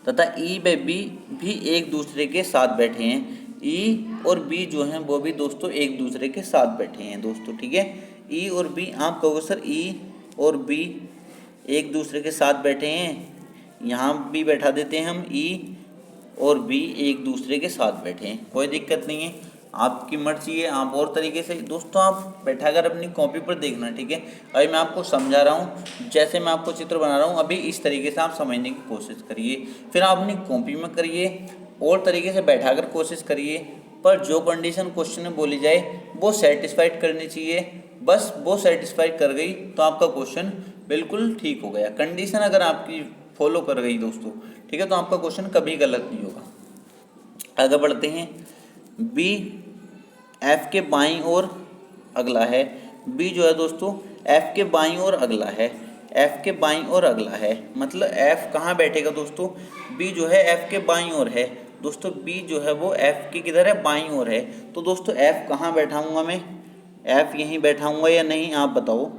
तथा ई व बी भी एक दूसरे के साथ बैठे हैं। ई और बी जो हैं वो भी दोस्तों एक दूसरे के साथ बैठे हैं दोस्तों, ठीक है। ई और बी, आप कहोगे सर ई और बी एक दूसरे के साथ बैठे हैं, यहाँ भी बैठा देते हैं हम, ई और बी एक दूसरे के साथ बैठे हैं, कोई दिक्कत नहीं है। आपकी मर्जी है, आप और तरीके से दोस्तों आप बैठा कर अपनी कॉपी पर देखना, ठीक है। अभी मैं आपको समझा रहा हूँ, जैसे मैं आपको चित्र बना रहा हूँ अभी इस तरीके से आप समझने की कोशिश करिए, फिर आप अपनी कॉपी में करिए और तरीके से बैठा कर कोशिश करिए, पर जो कंडीशन क्वेश्चन में बोली जाए वो सेटिस्फाइड करनी चाहिए। बस वो सेटिस्फाइड कर गई तो आपका क्वेश्चन बिल्कुल ठीक हो गया। कंडीशन अगर आपकी फॉलो कर गई दोस्तों, ठीक है, तो आपका क्वेश्चन कभी गलत नहीं होगा। आगे बढ़ते हैं। बी एफ के बाईं ओर अगला है। बी जो है दोस्तों एफ के बाईं ओर अगला है। एफ के बाईं ओर अगला है मतलब एफ कहाँ बैठेगा दोस्तों, बी जो है एफ के बाईं ओर है दोस्तों। बी जो है वो एफ के किधर है, बाईं ओर है। तो दोस्तों एफ कहाँ बैठाऊंगा मैं, एफ यहीं बैठाऊंगा या नहीं, आप बताओ।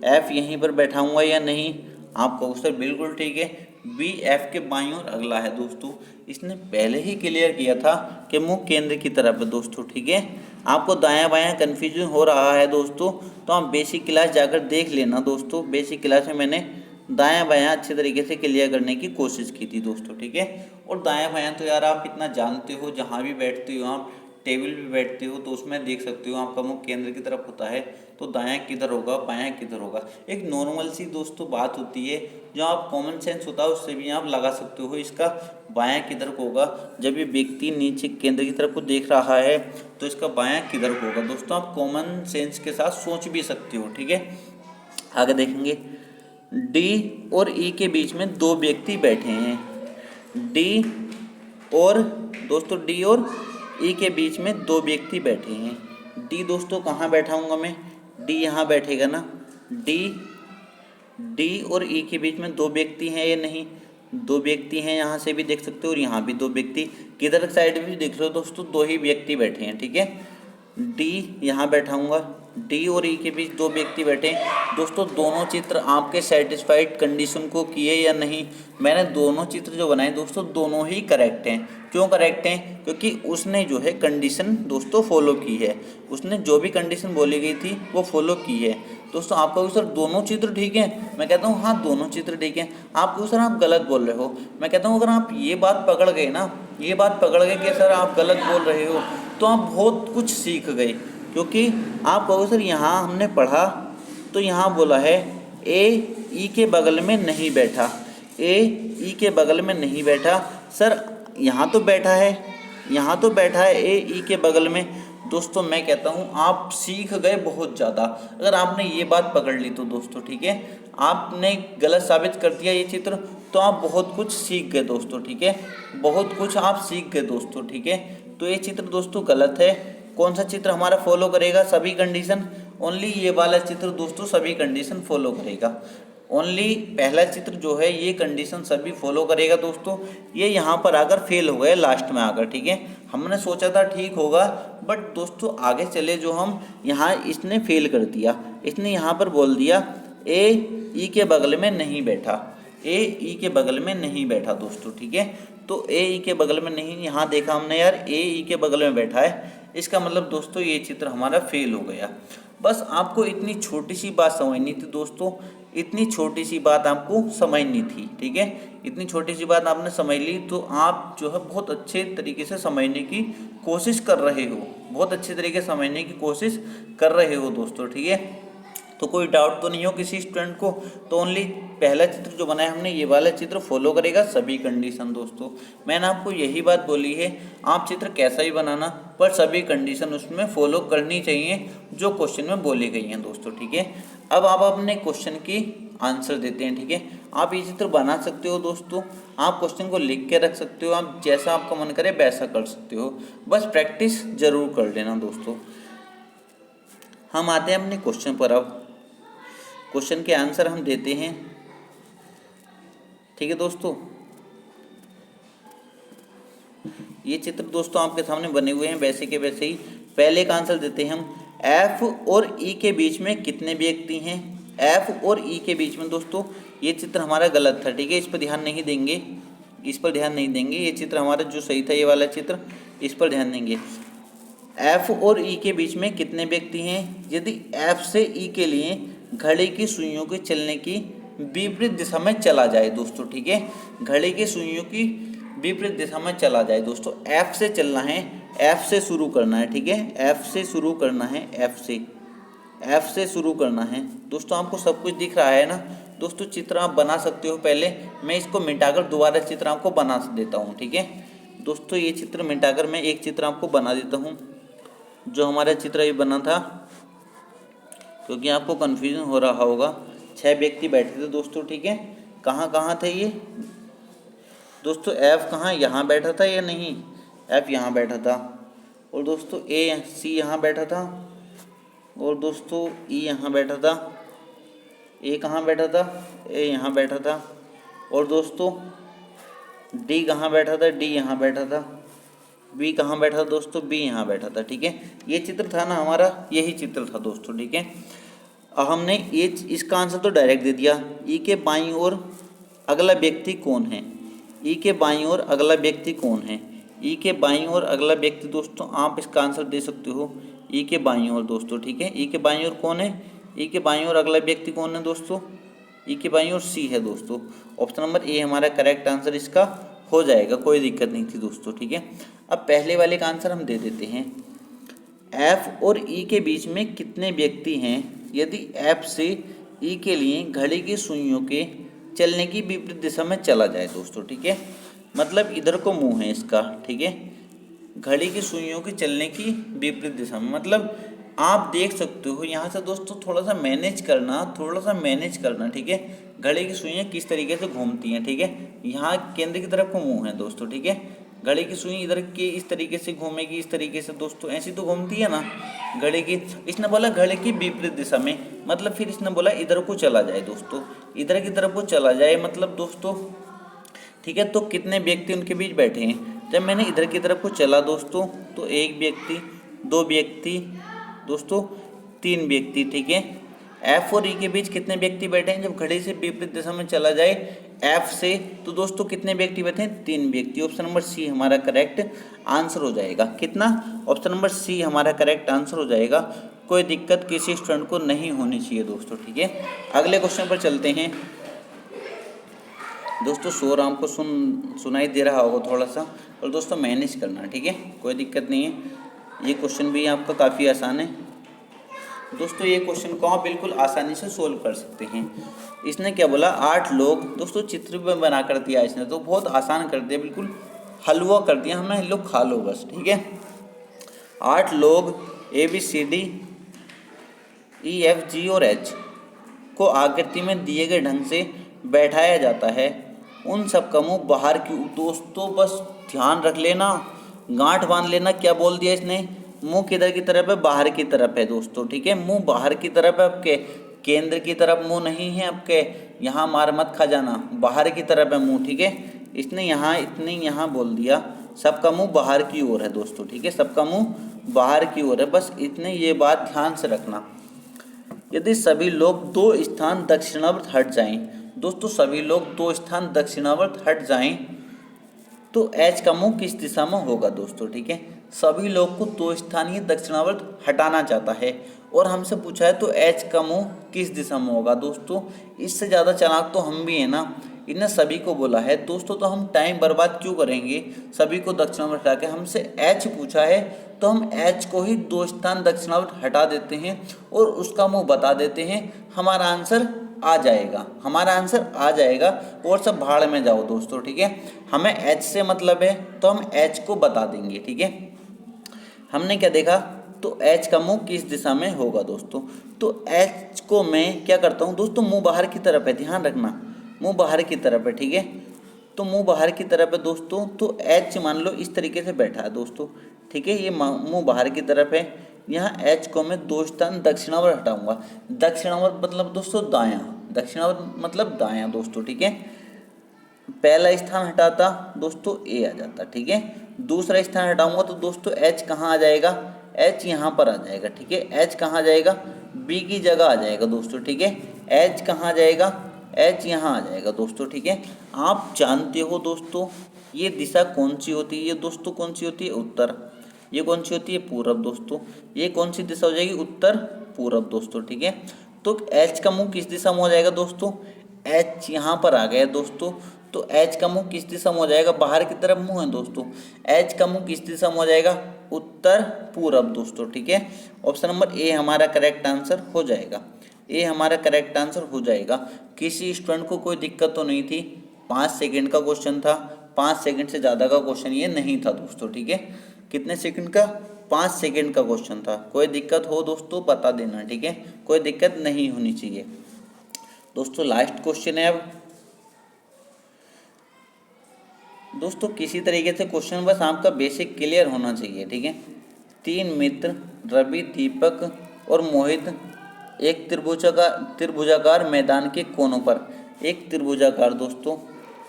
एफ यहीं पर बैठाऊंगा या नहीं, आपका उत्तर बिल्कुल ठीक है। बी एफ के बाईं ओर अगला है दोस्तों। इसने पहले ही क्लियर किया था कि मुख केंद्र की तरफ है दोस्तों, ठीक है। आपको दायां बायां कन्फ्यूजन हो रहा है दोस्तों, तो आप बेसिक क्लास जाकर देख लेना दोस्तों। बेसिक क्लास में मैंने दायां बायां अच्छे तरीके से क्लियर करने की कोशिश की थी दोस्तों, ठीक है। और दायां बायां तो यार आप इतना जानते हो, जहाँ भी बैठते हो आप, टेबल पे बैठते हो तो उसमें देख सकते हो आपका मुख केंद्र की तरफ होता है, तो दायां किधर होगा बायां किधर होगा। एक नॉर्मल सी दोस्तों बात होती है जो आप कॉमन सेंस होता है उससे भी आप लगा सकते हो इसका बायां किधर को होगा। जब ये व्यक्ति नीचे केंद्र की तरफ को देख रहा है तो इसका बायां किधर को होगा दोस्तों, आप कॉमन सेंस के साथ सोच भी सकते हो, ठीक है। आगे देखेंगे। डी और ई के बीच में दो व्यक्ति बैठे हैं। डी और दोस्तों डी और ई के बीच में दो व्यक्ति बैठे हैं। डी दोस्तों कहाँ बैठाऊंगा मैं, डी यहाँ बैठेगा ना। डी और ई के बीच में दो व्यक्ति हैं या नहीं, दो व्यक्ति हैं, यहाँ से भी देख सकते हो और यहाँ भी दो व्यक्ति, किधर साइड भी देख लो दोस्तों दो ही व्यक्ति बैठे हैं, ठीक है। डी यहाँ बैठाऊंगा, डी और ई के बीच दो व्यक्ति बैठे हैं। दोस्तों दोनों चित्र आपके सेटिस्फाइड कंडीशन को किए या नहीं, मैंने दोनों चित्र जो बनाए दोस्तों दोनों ही करेक्ट हैं। क्यों करेक्ट हैं, क्योंकि उसने जो है कंडीशन दोस्तों फॉलो की है, उसने जो भी कंडीशन बोली गई थी वो फॉलो की है। दोस्तों आपका सर दोनों चित्र ठीक हैं, मैं कहता हूँ हाँ दोनों चित्र ठीक हैं। आपको सर आप गलत बोल रहे हो, मैं कहता हूँ अगर आप ये बात पकड़ गए ना, ये बात पकड़ गए कि सर आप गलत बोल रहे हो, तो आप बहुत कुछ सीख गए। क्योंकि आप कहो सर यहाँ हमने पढ़ा तो यहाँ बोला है ए ई के बगल में नहीं बैठा, ए ई के बगल में नहीं बैठा। सर यहाँ तो बैठा है, यहाँ तो बैठा है ए ई के बगल में। दोस्तों मैं कहता हूँ आप सीख गए बहुत ज़्यादा अगर आपने ये बात पकड़ ली तो दोस्तों, ठीक है। आपने गलत साबित कर दिया ये चित्र तो आप बहुत कुछ सीख गए दोस्तों, ठीक है। बहुत कुछ आप सीख गए दोस्तों, ठीक है। तो ये चित्र दोस्तों गलत है। कौन सा चित्र हमारा फॉलो करेगा सभी कंडीशन, ओनली ये वाला चित्र दोस्तों सभी कंडीशन फॉलो करेगा। ओनली पहला चित्र जो है ये कंडीशन सभी फॉलो करेगा दोस्तों। ये यहाँ पर आकर फेल हो गए लास्ट में आकर, ठीक है। हमने सोचा था ठीक होगा बट दोस्तों आगे चले जो हम यहाँ इसने फेल कर दिया। इसने यहाँ पर बोल दिया ए ई के बगल में नहीं बैठा, ए ई के बगल में नहीं बैठा दोस्तों, ठीक है। तो ए ई के बगल में नहीं, यहाँ देखा हमने यार ए ई के बगल में बैठा है, इसका मतलब दोस्तों ये चित्र हमारा फेल हो गया। बस आपको इतनी छोटी सी बात समझनी थी दोस्तों, इतनी छोटी सी बात आपको समझनी थी, ठीक है। इतनी छोटी सी बात आपने समझ ली तो आप जो है बहुत अच्छे तरीके से समझने की कोशिश कर रहे हो, बहुत अच्छे तरीके से समझने की कोशिश कर रहे हो दोस्तों, ठीक है। तो कोई डाउट तो नहीं हो किसी स्टूडेंट को। तो ओनली पहला चित्र जो बनाया हमने ये वाला चित्र फॉलो करेगा सभी कंडीशन दोस्तों। मैंने आपको यही बात बोली है, आप चित्र कैसा ही बनाना पर सभी कंडीशन उसमें फॉलो करनी चाहिए जो क्वेश्चन में बोली गई हैं दोस्तों, ठीक है। अब आप अपने क्वेश्चन की आंसर देते हैं, ठीक है। आप ये चित्र बना सकते हो दोस्तों, आप क्वेश्चन को लिख के रख सकते हो, आप जैसा आपका मन करे वैसा कर सकते हो, बस प्रैक्टिस जरूर कर लेना दोस्तों। हम आते हैं अपने क्वेश्चन पर। अब क्वेश्चन के आंसर हम देते हैं, ठीक है दोस्तों। ये चित्र दोस्तों आपके सामने बने हुए हैं वैसे के वैसे ही। पहले का आंसर देते हैं हम, एफ और ई के बीच में कितने व्यक्ति हैं। एफ और ई के बीच में दोस्तों ये चित्र हमारा गलत था, ठीक है। इस पर ध्यान नहीं देंगे, इस पर ध्यान नहीं देंगे। ये चित्र हमारा जो सही था ये वाला चित्र, इस पर ध्यान देंगे। एफ और ई के बीच में कितने व्यक्ति हैं। यदि एफ से ई के लिए घड़ी की सुइयों के चलने की विपरीत दिशा में चला जाए दोस्तों, ठीक है। घड़ी की सुइयों की विपरीत दिशा में चला जाए दोस्तों, एफ से चलना है, एफ से शुरू करना है, ठीक है। एफ से शुरू करना है, एफ से शुरू करना है दोस्तों। आपको सब कुछ दिख रहा है ना दोस्तों। चित्र आप बना सकते हो, पहले मैं इसको मिटाकर दोबारा चित्र आपको बना देता हूँ, ठीक है। दोस्तों ये चित्र मिटाकर मैं एक चित्र आपको बना देता हूँ। जो हमारा चित्र ये बना था, क्योंकि आपको कन्फ्यूजन हो रहा होगा। 6 व्यक्ति बैठे थे दोस्तों, ठीक है। कहाँ कहाँ थे ये दोस्तों? एफ कहाँ, यहाँ बैठा था या नहीं? एफ यहाँ बैठा था। और दोस्तों ए सी यहाँ बैठा था। और दोस्तों ई यहाँ बैठा था। ए कहाँ बैठा था? ए यहाँ बैठा था। और दोस्तों डी कहाँ बैठा था? डी यहाँ बैठा था। बी कहाँ बैठा था दोस्तों? बी यहाँ बैठा था, ठीक है। ये चित्र था ना हमारा, यही चित्र था दोस्तों, ठीक है। अब हमने ये इसका आंसर तो डायरेक्ट दे दिया। ई के बाईं ओर अगला व्यक्ति कौन है? ई के बाईं ओर अगला व्यक्ति कौन है? ई के बाईं ओर अगला व्यक्ति दोस्तों, आप इसका आंसर दे सकते हो ई के बाईं ओर दोस्तों, ठीक है। ई के बाईं ओर कौन है? ई के बाईं ओर अगला व्यक्ति कौन है दोस्तों? ई के बाईं ओर सी है दोस्तों। ऑप्शन नंबर ए हमारा करेक्ट आंसर इसका हो जाएगा, कोई दिक्कत नहीं थी दोस्तों, ठीक है। अब पहले वाले का आंसर हम दे देते हैं। एफ और ई के बीच में कितने व्यक्ति हैं? यदि एफ से ई के लिए घड़ी की सुइयों के चलने की विपरीत दिशा में चला जाए दोस्तों, ठीक है। मतलब इधर को मुंह है इसका, ठीक है। घड़ी की सुइयों के चलने की विपरीत दिशा में, मतलब आप देख सकते हो यहाँ से दोस्तों, थोड़ा सा मैनेज करना, ठीक है। घड़ी की सुइयाँ किस तरीके से घूमती हैं, ठीक है। यहाँ केंद्र की तरफ को मुंह है दोस्तों, ठीक है। घड़ी की सुई इधर के इस तरीके से घूमेगी, इस तरीके से दोस्तों, ऐसी तो घूमती है ना घड़ी की। इसने बोला घड़ी की विपरीत दिशा में, मतलब फिर इसने बोला इधर को चला जाए दोस्तों, इधर की तरफ को चला जाए, मतलब दोस्तों, ठीक है। तो कितने व्यक्ति उनके बीच बैठे हैं? जब मैंने इधर की तरफ को चला दोस्तों, तो एक व्यक्ति, 2 व्यक्ति दोस्तों, 3 व्यक्ति, ठीक है। एफ और ई के बीच कितने व्यक्ति बैठे हैं? जब घड़ी से विपरीत दिशा में चला जाए एफ से, तो दोस्तों कितने व्यक्ति बैठे हैं? 3 व्यक्ति। ऑप्शन नंबर सी हमारा करेक्ट आंसर हो जाएगा। कितना? ऑप्शन नंबर सी हमारा करेक्ट आंसर हो जाएगा। कोई दिक्कत किसी स्टूडेंट को नहीं होनी चाहिए दोस्तों, ठीक है। अगले क्वेश्चन पर चलते हैं दोस्तों। शोर आपको सुनाई दे रहा होगा थोड़ा सा, और दोस्तों मैनेज करना, ठीक है, कोई दिक्कत नहीं है। ये क्वेश्चन भी आपका काफ़ी आसान है दोस्तों। ये क्वेश्चन को आप बिल्कुल आसानी से सोल्व कर सकते हैं। इसने क्या बोला? 8 लोग दोस्तों, चित्र में बना कर दिया इसने, तो बहुत आसान कर दिया, बिल्कुल हलवा कर दिया हमें, लोग खा लो बस, ठीक है। 8 लोग ABCD EFG और H को आकृति में दिए गए ढंग से बैठाया जाता है। उन सब का मुंह बाहर की, दोस्तों बस ध्यान रख लेना, गांठ बांध लेना। क्या बोल दिया इसने? मुंह किधर की तरफ है? बाहर की तरफ है दोस्तों, ठीक है। मुंह बाहर की तरफ है आपके, केंद्र की तरफ मुंह नहीं है आपके। यहाँ मार मत खा जाना, बाहर की तरफ है मुंह, ठीक है। इसने यहाँ बोल दिया सबका मुंह बाहर की ओर है दोस्तों, ठीक है। सबका मुंह बाहर की ओर है, बस इतने ये बात ध्यान से रखना। यदि सभी लोग 2 स्थान दक्षिणावर्त हट जाएं दोस्तों, सभी लोग 2 स्थान दक्षिणावर्त हट जाएं, तो एच का मुंह किस दिशा में होगा दोस्तों, ठीक है। सभी लोग को 2 स्थान ये दक्षिणावर्त हटाना चाहता है और हमसे पूछा है तो एच का मुंह किस दिशा में होगा दोस्तों। इससे ज़्यादा चालाक तो हम भी हैं ना, इन्हें सभी को बोला है दोस्तों, तो हम टाइम बर्बाद क्यों करेंगे? सभी को दक्षिणावर्त हटा के हमसे एच पूछा है, तो हम एच को ही 2 स्थान दक्षिणावर्त हटा देते हैं और उसका मुंह बता देते हैं। हमारा आंसर आ जाएगा, हमारा आंसर आ जाएगा। और सब भाड़ में जाओ दोस्तों, ठीक है। हमें एच से मतलब है, तो हम एच को बता देंगे, ठीक है। हमने क्या देखा? तो एच का मुंह किस दिशा में होगा दोस्तों। तो एच को मैं क्या करता हूँ दोस्तों, मुंह बाहर की तरफ है, ध्यान रखना, मुंह बाहर की तरफ है, ठीक है। तो मुंह बाहर की तरफ है दोस्तों, तो एच मान लो इस तरीके से बैठा है दोस्तों, ठीक है। ये मुंह बाहर की तरफ है। यहाँ एच को मैं 2 स्थान दक्षिणावर्त हटाऊंगा। दक्षिणावर्त मतलब दोस्तों दायां, दक्षिणावर्त मतलब दायां दोस्तों, ठीक है। पहला स्थान हटाता दोस्तों ए आ जाता, ठीक है। दूसरा स्थान हटाऊंगा तो दोस्तों एच कहाँ आ जाएगा? एच यहाँ पर आ जाएगा, ठीक है। एच कहाँ जाएगा? बी की जगह आ जाएगा दोस्तों, ठीक है। एच कहाँ जाएगा? एच यहाँ आ जाएगा दोस्तों, ठीक है। आप जानते हो दोस्तों ये दिशा कौन सी होती है? ये दोस्तों कौन सी होती है? उत्तर। ये कौन सी होती है? पूरब दोस्तों। ये कौन सी दिशा हो जाएगी? उत्तर पूरब दोस्तों, ठीक है। तो एच का मुंह किस दिशा में हो जाएगा दोस्तों? एच यहाँ पर आ गया दोस्तों, तो एच का मुंह किस दिशा में हो जाएगा? बाहर की तरफ मुंह है दोस्तों। एच का मुंह किस दिशा में हो जाएगा? उत्तर पूरब दोस्तों, ठीक है। ऑप्शन नंबर ए हमारा करेक्ट आंसर हो जाएगा। ए हमारा करेक्ट आंसर हो जाएगा। किसी स्टूडेंट को कोई दिक्कत तो नहीं थी? 5 सेकेंड का क्वेश्चन था, 5 सेकंड से ज़्यादा का क्वेश्चन ये नहीं था दोस्तों, ठीक है। कितने सेकंड का? 5 सेकंड का क्वेश्चन था। कोई दिक्कत हो दोस्तों बता देना, ठीक है, कोई दिक्कत नहीं होनी चाहिए। दोस्तों लास्ट क्वेश्चन है अब दोस्तों, किसी तरीके से क्वेश्चन बस आपका बेसिक क्लियर होना चाहिए, ठीक है। 3 मित्र रवि, दीपक और मोहित एक त्रिभुजाकार मैदान के कोनों पर, एक त्रिभुजाकार दोस्तों,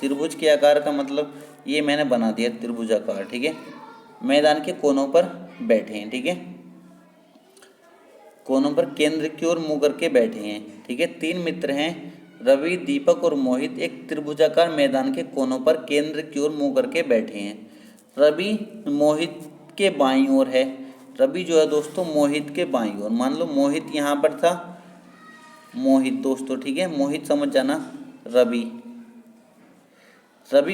त्रिभुज के आकार का मतलब ये मैंने बना दिया त्रिभुजाकार, ठीक है, मैदान के कोनों पर बैठे हैं, ठीक है, कोनों पर केंद्र की ओर मुंह करके बैठे हैं, ठीक है। 3 मित्र हैं रवि, दीपक और मोहित एक त्रिभुजाकार मैदान के कोनों पर केंद्र की ओर मुंह करके बैठे हैं। रवि मोहित के बाईं ओर है, रवि जो है दोस्तों मोहित के बाईं ओर, मान लो मोहित यहाँ पर था, मोहित दोस्तों, ठीक है, मोहित समझ जाना, रवि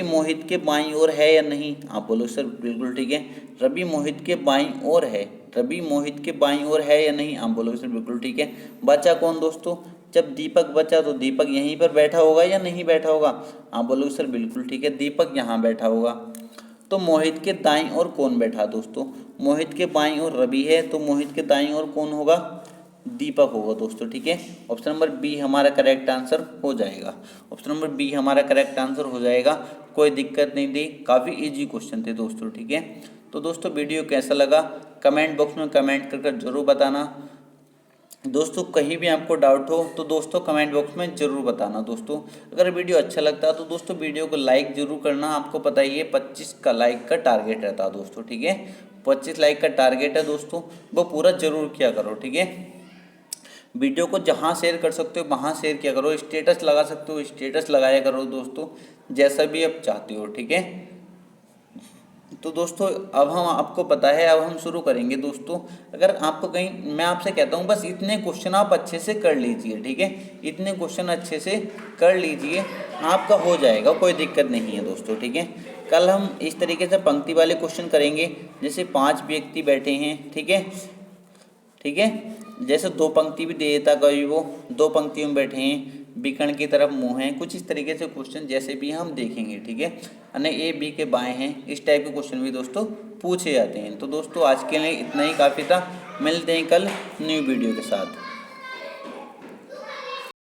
मोहित के बाईं ओर है या नहीं? आप बोलो सर बिल्कुल ठीक है, रवि मोहित के बाईं ओर है, रवि मोहित के बाईं ओर है या नहीं? आप बोलोगे सर बिल्कुल ठीक है। बचा कौन दोस्तों? जब दीपक बचा तो दीपक यहीं पर बैठा होगा या नहीं बैठा होगा? आप बोलोगे सर बिल्कुल ठीक है, दीपक यहाँ बैठा होगा। तो मोहित के दाईं ओर कौन बैठा दोस्तों? मोहित के बाईं ओर रवि है, तो मोहित के दाईं ओर कौन होगा? दीपक होगा दोस्तों, ठीक है। ऑप्शन नंबर बी हमारा करेक्ट आंसर हो जाएगा, ऑप्शन नंबर बी हमारा करेक्ट आंसर हो जाएगा। कोई दिक्कत नहीं थी, काफ़ी इजी क्वेश्चन थे दोस्तों, ठीक है। तो दोस्तों वीडियो कैसा लगा कमेंट बॉक्स में कमेंट कर जरूर बताना दोस्तों। कहीं भी आपको डाउट हो तो दोस्तों कमेंट बॉक्स में ज़रूर बताना दोस्तों। अगर वीडियो अच्छा लगता है तो दोस्तों वीडियो को लाइक ज़रूर करना। आपको पता ही है 25 का लाइक का टारगेट रहता है दोस्तों, ठीक है, 25 लाइक का टारगेट है दोस्तों, वो पूरा ज़रूर किया करो, ठीक है। वीडियो को जहाँ शेयर कर सकते हो वहाँ शेयर किया करो, स्टेटस लगा सकते हो स्टेटस लगाया करो दोस्तों, जैसा भी आप चाहते हो, ठीक है। तो दोस्तों अब हम आपको पता है, अब हम शुरू करेंगे दोस्तों। अगर आपको कहीं, मैं आपसे कहता हूँ बस इतने क्वेश्चन आप अच्छे से कर लीजिए, ठीक है, इतने क्वेश्चन अच्छे से कर लीजिए, आपका हो जाएगा, कोई दिक्कत नहीं है दोस्तों, ठीक है। कल हम इस तरीके से पंक्ति वाले क्वेश्चन करेंगे, जैसे 5 व्यक्ति बैठे हैं, ठीक है, ठीक है, जैसे 2 पंक्ति भी दे देता कभी वो, 2 पंक्तियों में बैठे हैं, विकर्ण की तरफ मुंह है, कुछ इस तरीके से क्वेश्चन जैसे भी हम देखेंगे, ठीक है। अन्य ए बी के बाएं हैं, इस टाइप के क्वेश्चन भी दोस्तों पूछे जाते हैं। तो दोस्तों आज के लिए इतना ही काफ़ी था, मिलते हैं कल न्यू वीडियो के साथ।